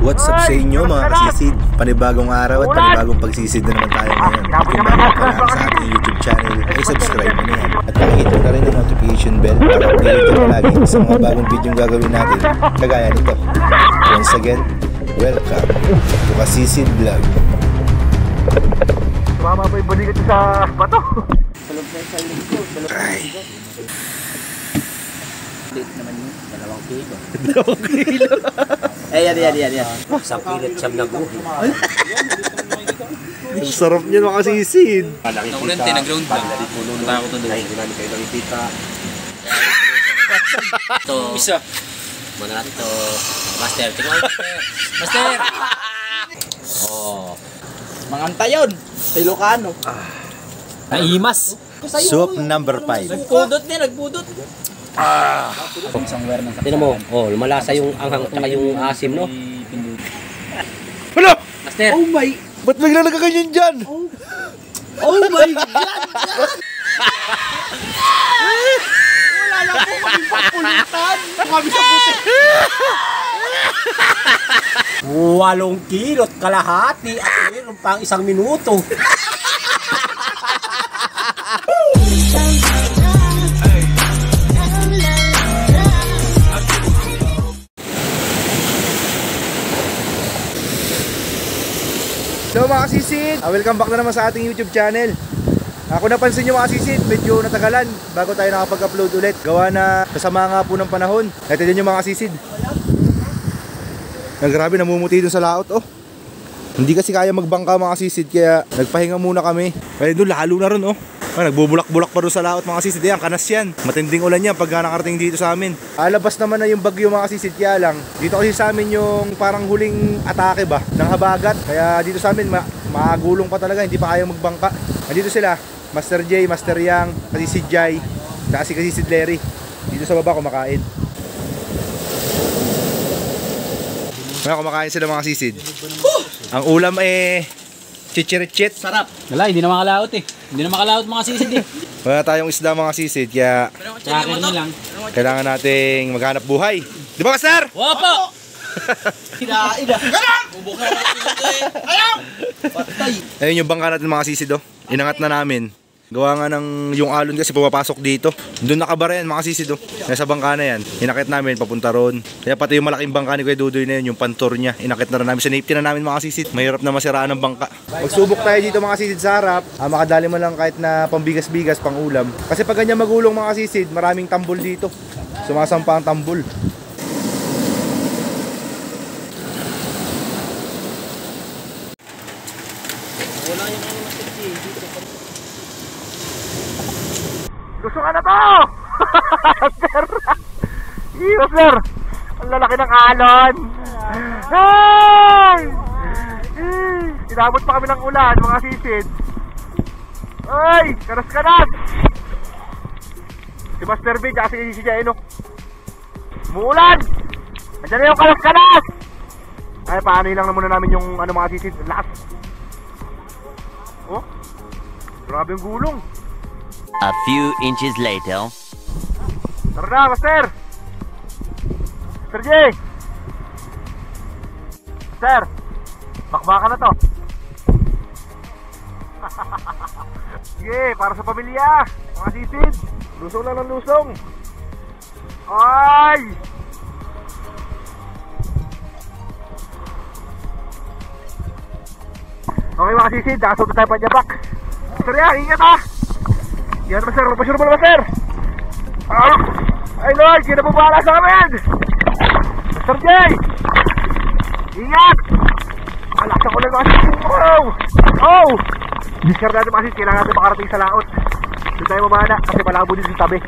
What's up sa inyo mga kasisid? Panibagong araw at panibagong pagsisid na naman tayo ngayon. Kung bago ka lang sa ating YouTube channel, ay subscribe mo na yan. At pakihit mo na rin ang notification bell para updated ka lagi sa mga bagong video yung gagawin natin, kagaya nito. Once again, welcome to Kasisid Vlog. Mama pa yung balikat sa bato. Ay. Date naman yun, 2 kilo. 2 kilo? Yan. 1 kilit siyam na buhi. Ang sarap niya mga kasisid. Nakulente, nag-ground lang. Punta ako to doon. Ito, isa. Muna natin ito. Master, tingnan mo. Master! Oh. Manganta yun, sa Ilocano. Naimas. Soup number 5. Nagpudot niya, nagpudot. Tignan mo, oh, lumalasa yung anghang at yung asim, no? Hala! Master! Oh my! Ba't bigla nagkaganyan dyan? Oh my God! Wala na po kami papulitan! Kami sa puti! 8 kilot kalahati at mayroon pang 1 minuto. So mga kasisid, welcome back na naman sa ating YouTube channel. Kung napansin nyo mga kasisid, medyo natagalan bago tayo nakapag-upload ulit. Gawa na kasama nga po ng panahon. Natin nyo mga kasisid. Grabe, namumuti dun sa laot oh. Hindi kasi kaya magbangka mga kasisid, kaya nagpahinga muna kami. Kaya doon lalo na ron oh. Nagbubulak-bulak pa doon sa laot mga kasisid. Yan, kanas yan. Matinding ulan yan pag nakarating dito sa amin. Alabas naman na yung bagyo mga kasisid, kaya lang dito kasi sa amin yung parang huling atake ba ng habagat. Kaya dito sa amin magulong pa talaga, hindi pa kaya magbangka. Nandito sila, Master J, Master Yang, Kasisid Jai, si Kasisid Larry. Dito sa baba kumakain. Kumakain sila mga kasisid. Ang ulam chichiritchit. Sarap. Wala, hindi na makalaot eh. Hindi na makalaot mga sisid eh. Wala tayong isda mga sisid, kaya Tracker na lang. kailangan nating maghanap buhay. Di ba, Master? Wapo! Ida. Bubok na ayaw! Patay. Ayun yung bangka natin mga sisid oh. Inangat na namin. Gawa nga ng yung alon kasi pumapasok dito. Doon nakabara yan mga sisid oh. Nasa bangka na yan. Inakit namin papunta ron. Kaya pati yung malaking bangka ni Kuya Dudoy na yun, yung pantor niya, inakit na rin namin. Sa safety na namin mga sisid. Mahirap na masiraan ng bangka. Magsubok tayo dito mga sisid sa harap. Makadali mo lang kahit na pambigas-bigas, pang ulam. Kasi pag ganyan magulong mga sisid, maraming tambol dito. Sumasampa ang tambol. Gusto ka na to! Sir! Iyo, sir! Ang lalaki ng alon! Hey! Inabot pa kami ng ulan, mga sisid. Ay! Karas-karas! Si Master B, tsaka si Jai, no? Muulan! Nandiyan na yung karas-karas! Ay, paano lang na muna namin yung mga sisid. Lakas! Oh? Grabe yung gulong! A few inches later. Tara na, Master! Master J! Master! Bakbakan na to! Sige, para sa pamilya! Mga sisid! Lusong lang ng lusong! Ay! Okay mga sisid, nakasunod tayo pa dyan back! Master ya, ingat ha! Yan Master, pasyur mo na Master! Ay Lord, kinabubahala sa amin! Master J! Ingat! Alaksa ko lang mga sisid! Oh! Discard natin mga sisid, kailangan natin makarating sa laot. Doon tayo mamana kasi malabo din sa tabi.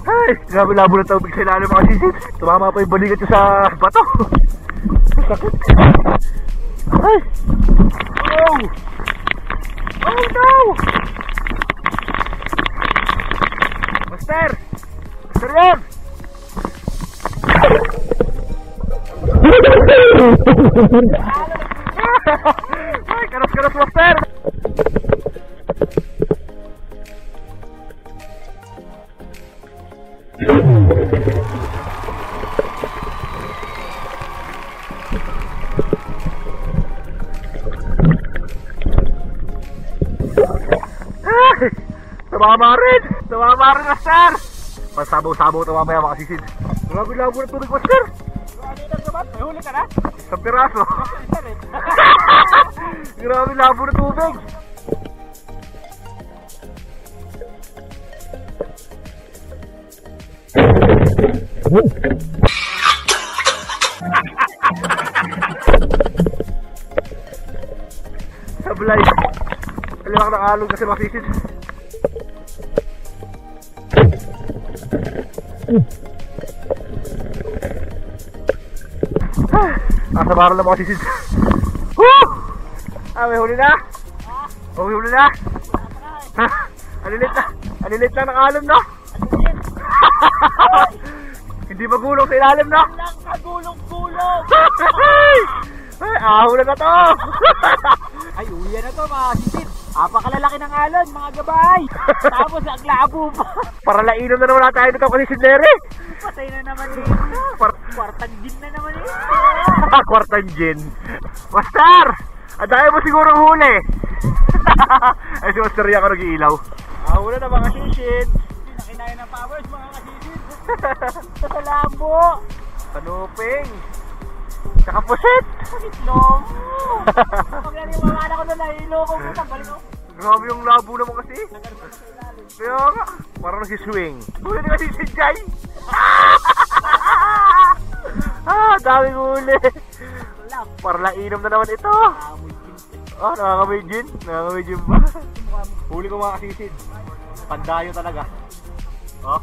Ay, grabe labo ng tubig sa ilalim mga sisid. Tumama pa yung balikat sa bato. Sakit. Ay! Oh! Oh no! Master! Master yan! Ay, karas-karas master. Tumama rin! Tumama rin, master! Masabaw-sabaw ito mamaya mga sisid. Grabe-labo na tubig, master! May huli ka na? Isang piraso. Grabe-labo na tubig! Sablay! Kaliwak ng alog kasi mga sisid. Nasa baro na mga sisid. Woo! May huli na? May huli na? Alilit lang ng alom, no? Hindi magulong sa ilalim, no? Lang kagulong-gulong! Ay, ahula na to! Ay, uwi na to mga sisid. Apakalalaki ng alon, mga gabay. Tapos ang labo pa. Para lainom na naman natin tayo nito kasi si Larry. Patay na naman yun. Kwartang gin na naman yun. Kwartang gin. Master! Ang dami mo siguro huli. Ay, si Master yan ka nag-iilaw. Ahula na mga sisid. Hindi na kinaya ng powers, mga kasisid. Sa labo. Kanuping. Tsaka pusit. Itlog. Pag yan yung mga anak ko na nahilo ko mo, balik ko. Grabe yung labo naman kasi. Kaya nga, parang nagsiswing. Huli na kasi si Jai. Daming huli. Para lang inom na naman ito. Nakakamoy gin. Nakakamoy gin ba? Huli ko mga kasisid. Pandayo talaga. Oh.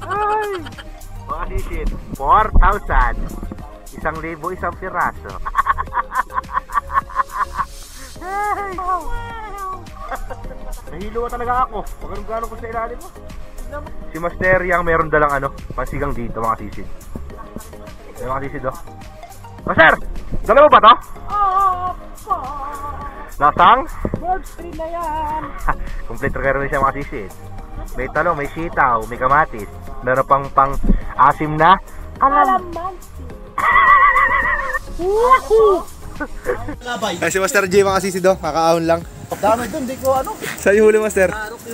Ay, mga sisid, 4,000. 1,000 isang piraso. Nahilo talaga ako. Pagano ko sa ilalim mo. Si Master Yang meron dalang pansigang dito mga sisid. Ay, mga sisid oh. Master! Dala mo ba to? Lasang? Bird tree na yan. Complete rin siya mga sisid. May talong, may sitaw, may kamatis. Meron pang asim na Kalamansi. Ay, si Master J mga sisid oh, kakaahon lang. Dami dun, di ko Saan yung huli, Master? di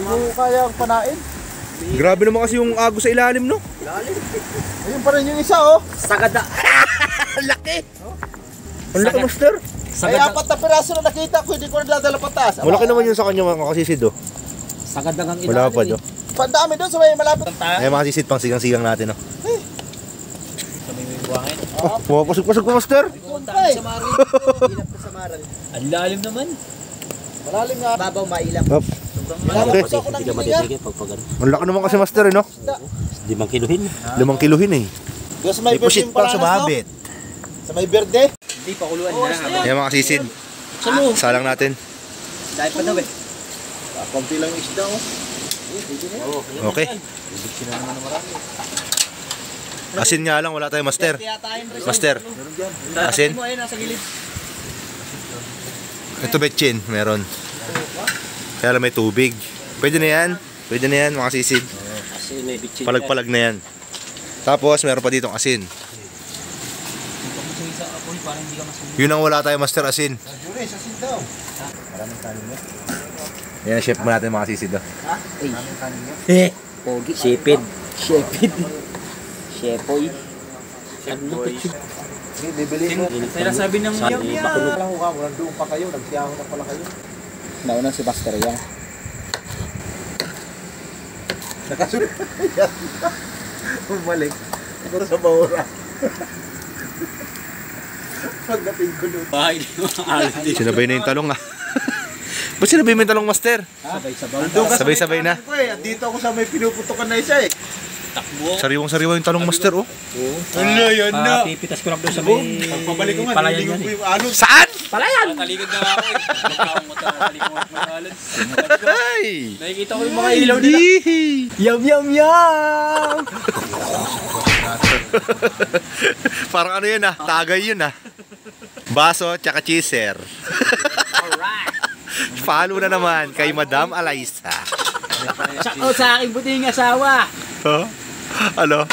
ko kaya panain. Grabe naman kasi yung agos sa ilalim, no? Ayun pa rin yung isa, oh. Sagada. Laki! Ang laki, Master. Ay, 4 na piraso na nakita ko, hindi ko na dadala pataas. Malaki naman yun sa kanya mga kasisid, oh. Sagada ng Wala pa, oh. Pandami dun sa may malapit. Ay, mga sisid, pang sigang-sigang natin, oh. Sabi mo yung buhangin. Oh, pumapasok-pasok pa, Master. Ang lalim naman. Malalim nga. Babaw mailap. Hop. Okay. Hindi ka matitigil pag pag-ano. Ang laki naman kasi, Master, eh, no? 5 kiluhin. 5 kiluhin, eh. Doon sa may May pusit berde pang yung sumabit. Sa may berde. Hindi pa kuluan na lang. Ayan, mga sisid. Salang natin. Dahil pa daw eh. Konti lang yung isda, oh. Okay. Asin nga lang, wala tayong Master. Master. Asin. Mo ay nasa gilid. Ito betchin, meron. Kaya lang may tubig. Pwede na yan. Pwede na yan, mga sisid. Kasi may bitchin. Palag-palag na yan. Tapos, meron pa ditong asin. Yun ang wala tayo, Master, asin. Juris, asin daw. Yan ang chef mo natin, mga sisid. Pogi. Sipid. Shepoy. Ano to? Bibili mo. Kaya sabi ng Sabi, bakulog. Wala ko ka, walang doon pa kayo. Nagsiyaho na pala kayo. Nauna si Master Yang. Nakasunod. Bumalik. Siguro sa baura. Pagdating ko doon. Bahay di Sinabay na yung talong, ah. Ba't sinabay mo yung talong, Master? Sabay-sabay. Sabay-sabay na. Dito ako sa may pinuputukan na isa, eh. Takbo. Sariwang-sariwa yung talong, Master, oh. Ano, yan na. Pipitas ko lang doon sa may Pagpabalik ko nga, palayan niligo yan ko eh. yung alon. Saan? Palayan! Taligod na ako eh. Magkawang mo taligod mo alon. Ay! Nakikita ko yung mga ilaw nila. Yum, yum, yum! Parang ano yun tagay yun Baso tsaka cheeser. Alright! Follow na naman kay Madam Alaysa. Shoutout sa aking buting asawa! Huh? Ano?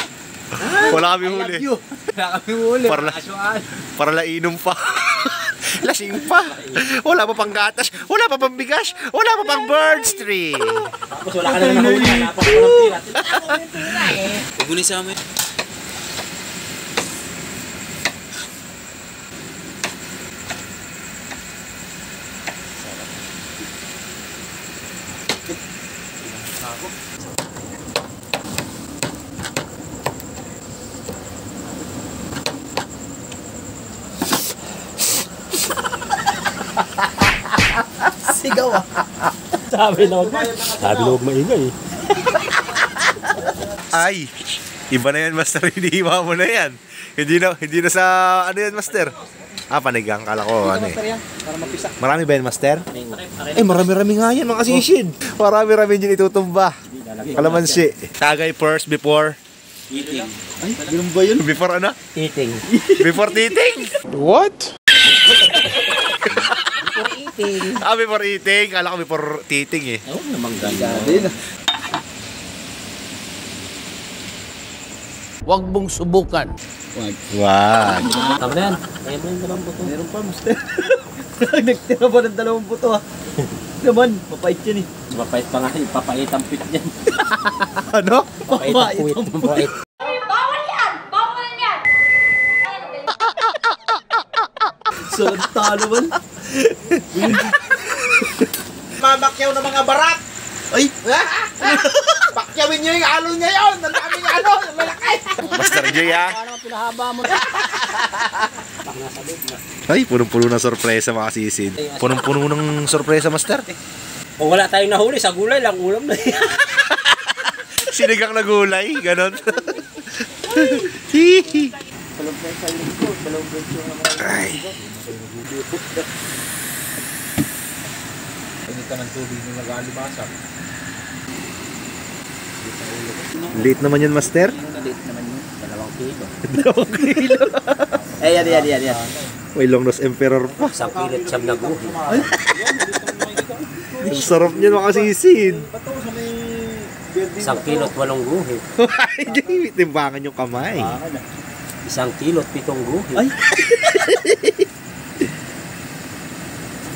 Wala kami I love huli. you! Wala kami huli. Para lainom pa. Lasing pa. Wala pa pang gatas. Wala pa pang bigas. Wala pa pang bird's tree. Tapos wala ka na nahuli. Napaka ko ng pirat. Huwag mo na sa amin. Sigaw Sabi na huwag maingay. Ay, iba na yan, Master. Hinihiwa mo na yan. Hindi na sa ano yan, Master. Panigang. Kala ko ano Para mapisa. Marami ba yan, Master? Marami-rami nga yan, mga kasisid. Marami-rami din itutumba. Kalamansi. Tagay first before. Eating. Ay, ganun ba yun? Before ano? Eating. Before eating? What? Eating. Before eating. Kala ko before eating eh. Oo naman ganda. Huwag mong subukan. Wag. Tama na yan. Kaya mo yung dalawang buto. Meron pa, Master. Nagtira pa ng 2 buto Naman, mapait yun Mapait pa nga. Papait ang pit niyan. Ano? Papait ang puwit. Mapait. Bawal yan! Bawal yan! Sunod talo man. Mabakyaw ng mga barak. Ay! Pakyawin nyo yung alon ngayon. Ang daming alon. Malaki. Master J Paano ka pinahaba mo? Ay, punong-puno ng sorpresa mga sisid. Punong-puno ng sorpresa, Master. Kung wala tayong nahuli, sa gulay lang ulam na yan. Sinigang na gulay, ganon. Hihi. Ay. Late naman yun, Master. Late naman yun. 2 kilo. Yan. May long nose emperor pa. Isang pilit siyam na guhi. Ang sarap niyan mga sisid. 1 kilo at 8 guhi. Ay, timbangan yung kamay. 1 kilo at 7 guhi. Ay!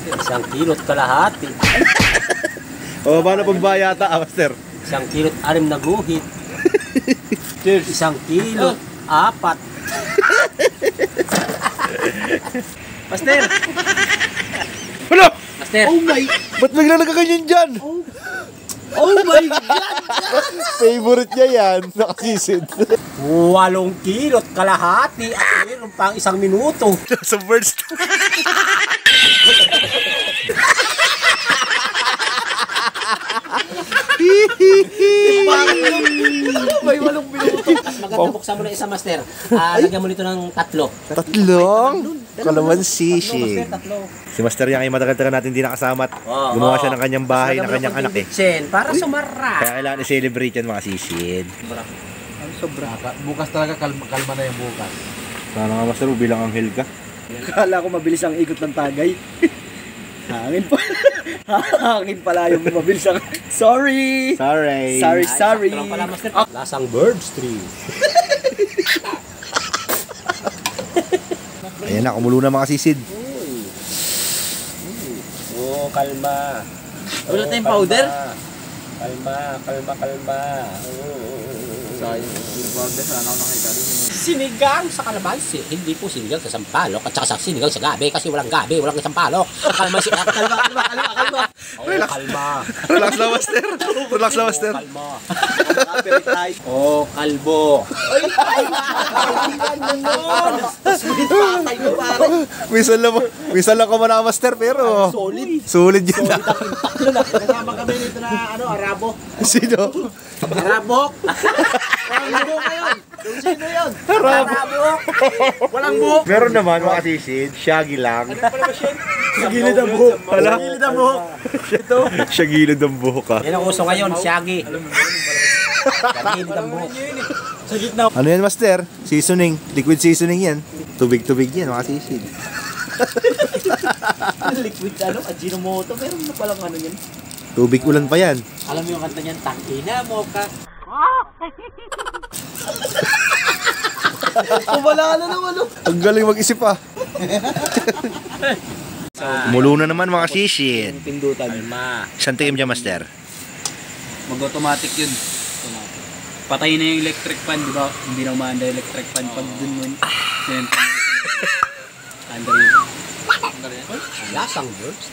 1 kilo at kalahati. O, paano pambayata, Master? 1 kilo at 6 na guhit. 1 kilo at 4. Master! Ano? Master, Oh my! Ba't bigla nagkaganyan dyan? Oh my God! Favorite niya yan, nakasisid. 8 kilo at kalahati at mayroon pang 1 minuto. Sa birds. May 8 minuto. Maganda buksan mo na isa, Master. Lagyan mo nito ng 3. Tatlong kalamansi. Master, 3. Si Master yan ay matagal-tagal natin hindi nakasama. Gumawa siya ng kanyang bahay, ng kanyang anak eh. Para sumara. Kaya kailangan i-celebrate yan mga sisid. Sobra. Bukas talaga, kalma na yung bukas. Sana nga Master, bilang anghel ka. Kala ko mabilis ang ikot ng tagay. Hangin pa. Hangin pala yung mabilis ang... Sorry! Sorry. Sorry. Lang pala, Master. Lasang bird's tree. Ayan na, kumulo na mga sisid. Oh, kalma. Wala tayong powder? Kalma. Sayang. Yung powder, sana ako nakita rin. Sinigang sa kalamansi. Hindi po sinigang sa sampalok at saka sinigang sa gabi kasi walang gabi, walang sampalok. Kalamansi. Kalma. Oh, kalma. Relax na Master. Relax na Master. Kalma. Oh, kalbo. Minsan lang ka man Master pero solid yan na. Kasama kami nito na, Arabo. Sino? Rabok. Arabo ngayon. Sino yun? Harap. Walang buhok. Meron naman mga sisid, shaggy lang. Sa gilid ang buhok. Wala. Sa gilid ang buhok. Ito. Siya gilid ang buhok ka. Yan ang uso ngayon, Shaggy. Shaggy ang buhok. Sa gitna. Ano yan, master? Seasoning. Liquid seasoning yan. Tubig-tubig yan, mga sisid. Liquid ano? Ajinomoto. Meron na palang ano yan. Tubig ulan pa yan. Alam mo yung kanta niyan, tangina mo ka. Wala na naman. Ang galing mag-isip ah. Mulo na naman mga sisid. Pindutan. Alma. Saan tingin dyan, master? Mag-automatic yun. Patay na yung electric fan, di ba? Hindi na umanda yung electric fan pag dun mo. Under yun. Lasang birds.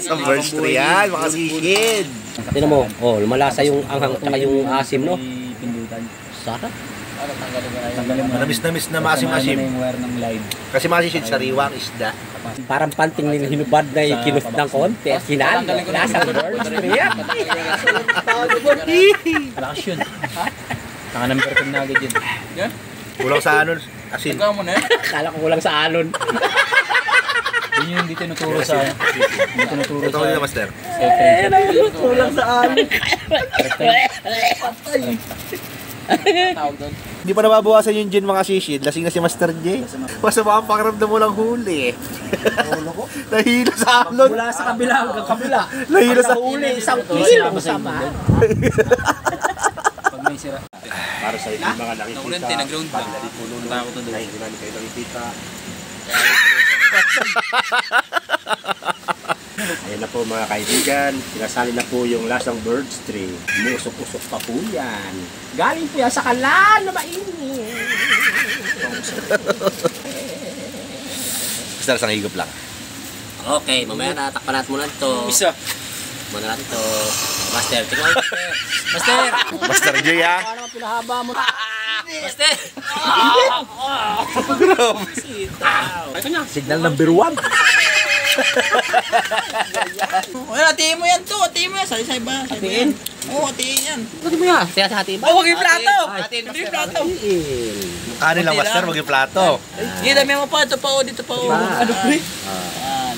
Sa verse 3 yan, mga sisid. Tingnan mo, oh, lumalasa yung anghang at yung asim, no? Pindutan. Sarap. Tanggalin mo. Namis-namis na Tanggalin maasim-asim. mo na yung wire ng live. Kasi mga sisid, sariwang isda. Parang panting hinubad na ikinus ng konti at kinaan. Lasang birds. Lakas yun. Naka-number 10 na agad yun. Kulang sa ano, asin. Akala ko kulang sa alon. Yun yung hindi tinuturo sa... Hindi tinuturo Ito ko sa... nila, master. Kulang sa alin. Hindi pa nababawasan yung gin, mga sisid. Lasing na si Master J. Masama ang pakiramdam mo lang huli. Nahilo sa alon. Mula sa kabila hanggang kabila. Nahilo sa Uli, isang kilo sama. Pag may sira. Para sa mga nakikita. Nakulan, tinaground ba? Takot na doon. Hindi namin kayo nakikita. Ayan na po mga kaibigan. Sinasali na po yung lasang birds tree. Musok-usok pa po yan. Galing po yan sa kalan na mainit. Basta lasang higop lang. Okay, mamaya natakpan natin muna ito. Isa. Muna natin ito. Master, tingnan mo. Master! Master J ha. Paano naman pinahaba mo na? Master! Ito niya. Signal number 1. Wala, hatiin mo yan to. Hatiin mo yan. Sali-sali ba? Hatiin? Oo, hatiin yan. Ito mo yan. Kaya sa hati ba? Oh, wag yung plato. Hatiin, Wag yung plato. Kanin lang, master. Maging plato. Hindi, dami mo pa. Ito pa o, dito pa o. Ano, pre?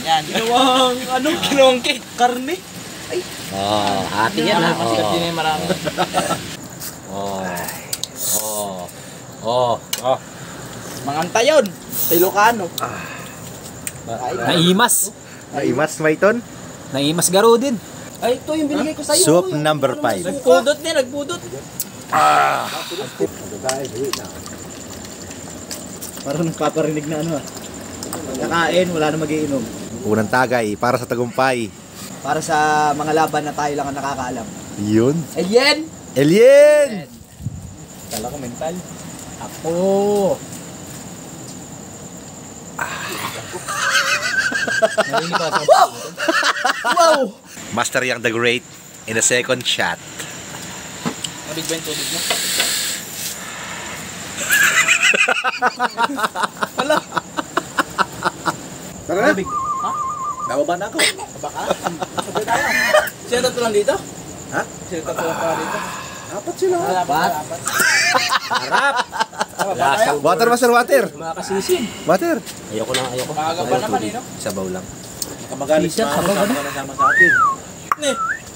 Yan. Ginawang ano? Ginawang cake. Karne. Oh, hati yan ha. Kasi kasi na yung marami. Manganta yun. Sa Ilocano. Naimas. Naimas, Maiton. Naimas garo din. Ay, ito yung binigay ko sa'yo. Soup number 5. Nagpudot niya, nagpudot. Parang nagpaparinig na ano ah. Nakain, wala na magiinom. Unang tagay para sa tagumpay. Para sa mga laban na tayo lang ang nakakaalam. Yun. Alien! Alien! Kala ko mental. Ako. Narinig ba sa... Wow! Master Yang the Great in a second shot. Mabig ba yung tubig mo? Tara na. Ha? Bababa na ako. Baka. Sabay tayo. Sino tatlo lang dito? Ha? Sino tatlo lang pa dito? Apat sila. Apat? Harap! Lasang Water, master, water. mga kasisin. Water. Ayoko na, ayoko. Maaga pa naman eh, no? Sabaw lang. Kamagalit Isa, na sabaw kasama na sama sa akin.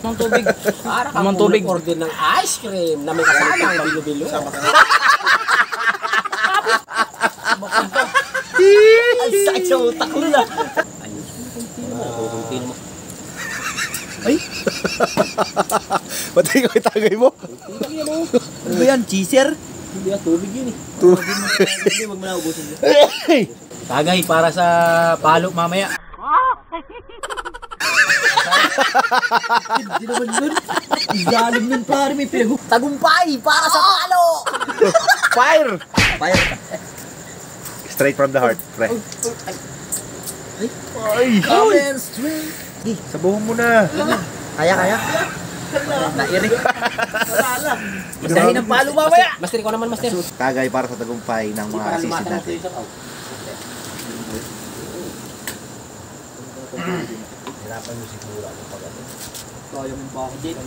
Mang tubig. Para kang Naman tubig. order ng ice cream na may kasamang bilo-bilo. Ang sakit sa utak ko na. Ay! Patay ko itagay mo. Ano ba yan? Cheeser? Hindi na tubig yun eh. Hindi, wag mo na ubusin yun. Tagay para sa palo mamaya. Hindi naman yun. Ang galing nun pare, may pinag- Tagumpay para sa palo! Fire! Fire! Straight from the heart, pre. Ay! Comment straight! Sabawan mo na. Kaya, kaya. Nairik. Dahin ng palo mamaya! Master, ikaw naman, master. Tagay para sa tagumpay ng mga sisid natin. Kaya mo ba ako dito?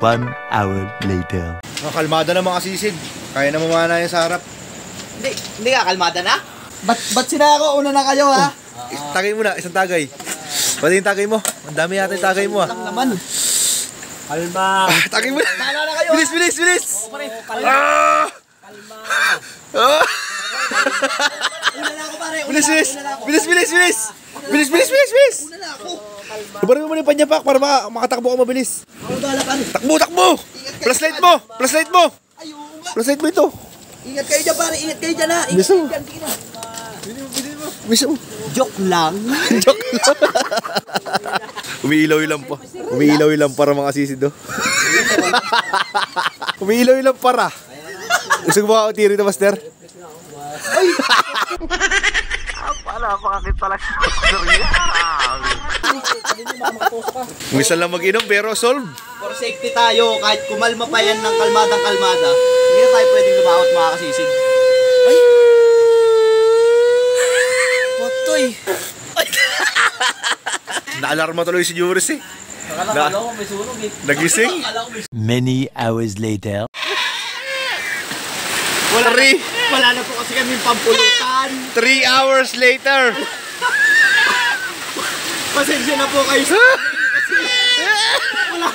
1 hour later. Kalmada na mga sisid. Kaya na mamana yan sa harap. Hindi ka, kalmada na? Ba't sila ako? Una na kayo ha? Tagay mo na, isang tagay. Pati yung tagay mo. Ang dami yata yung tagay mo ah. Naman. Kalma. Tagay mo na. Tala na kayo. Bilis, bilis, bilis. Kalma. Ah! Kalma. Ah! Una na ako pare. Bilis, bilis. Bilis, bilis, bilis. Bilis, bilis, bilis, bilis. Una na ako. Ibarin mo muna yung panyapak para makatakbo ka mabilis. Ako bala pare. Takbo, takbo. Flashlight mo. Flashlight mo. Ay, oo nga. Flashlight mo ito. Ingat kayo dyan pare. Ingat kayo dyan ha. Ingat Biso. kayo dyan. Sige na. Biso. Joke lang. Joke lang. Umiilaw yung lampa. Umiilaw yung lampara mga sisid do. Umiilaw yung lampara. Gusto mo ba utiri na master? Ay! Wala, makakit pala siya. Minsan lang mag-inom pero solve. For safety tayo, kahit kumalma pa yan ng kalmadang-kalmada, hindi na tayo pwedeng lumawat mga kasisig. Ay! Potoy! Naalarma tuloy si Juris eh. Akala ko may sunog eh. Nagising. Many hours later. Wala na po kasi kami pampulutan. 3 hours later. Pasensya na po kayo sa wala.